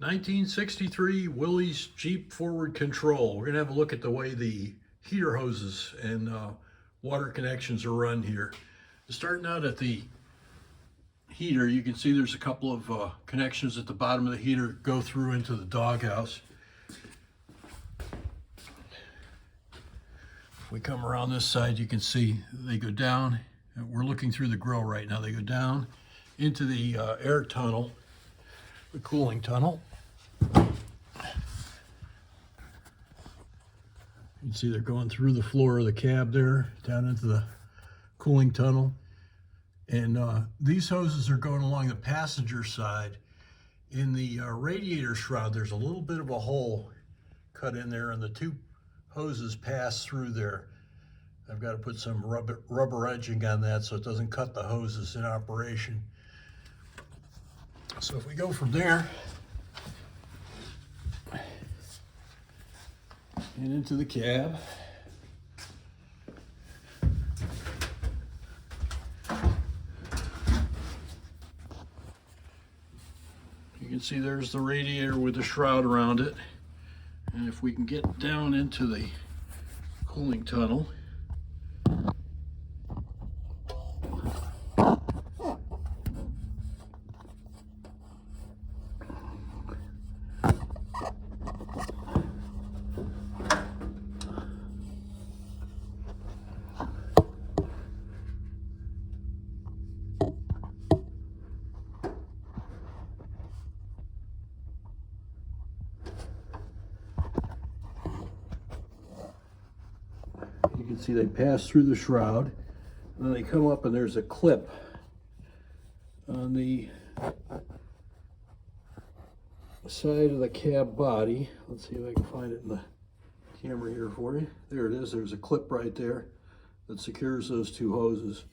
1963 Willys Jeep forward control. We're gonna have a look at the way the heater hoses and water connections are run here. Starting out at the heater, you can see there's a couple of connections at the bottom of the heater go through into the doghouse. If we come around this side, you can see they go down. We're looking through the grill right now. They go down into the air tunnel, the cooling tunnel. You can see they're going through the floor of the cab there, down into the cooling tunnel. And these hoses are going along the passenger side. In the radiator shroud, there's a little bit of a hole cut in there, and the two hoses pass through there. I've got to put some rubber edging on that so it doesn't cut the hoses in operation. So if we go from there and into the cab, you can see there's the radiator with the shroud around it. And if we can get down into the cooling tunnel, you can see they pass through the shroud, and then they come up and there's a clip on the side of the cab body. Let's see if I can find it in the camera here for you. There it is. There's a clip right there that secures those two hoses.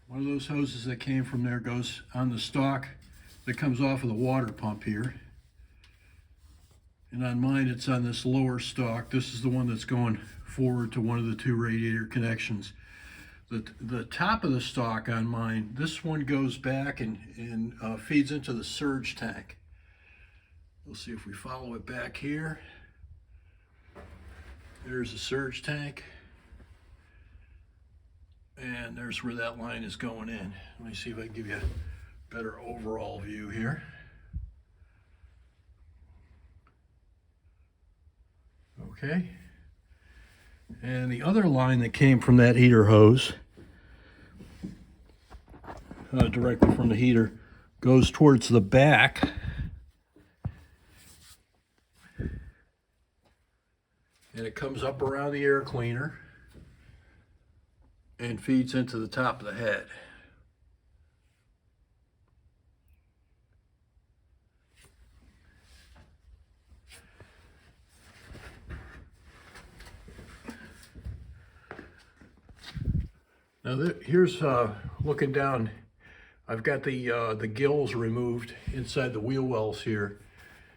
One of those hoses that came from there goes on the stalk that comes off of the water pump here. And on mine, it's on this lower stalk. This is the one that's going forward to one of the two radiator connections. The top of the stalk on mine, this one goes back and feeds into the surge tank. We'll see if we follow it back here. There's the surge tank. And there's where that line is going in. Let me see if I can give you a better overall view here. Okay. And the other line that came from that heater hose, directly from the heater, goes towards the back. And it comes up around the air cleaner and feeds into the top of the head. Now here's looking down. I've got the gills removed inside the wheel wells here,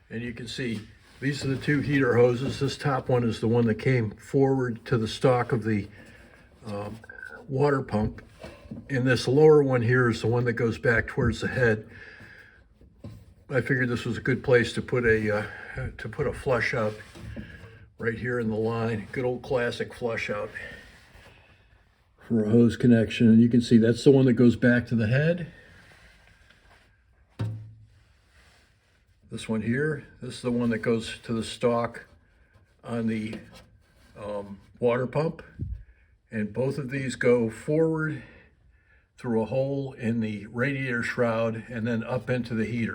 and you can see these are the two heater hoses. This top one is the one that came forward to the stalk of the water pump, and this lower one here is the one that goes back towards the head. I figured this was a good place to put a flush out right here in the line. Good old classic flush out for a hose connection. And you can see that's the one that goes back to the head. This one here, this is the one that goes to the stalk on the water pump. And both of these go forward through a hole in the radiator shroud and then up into the heater.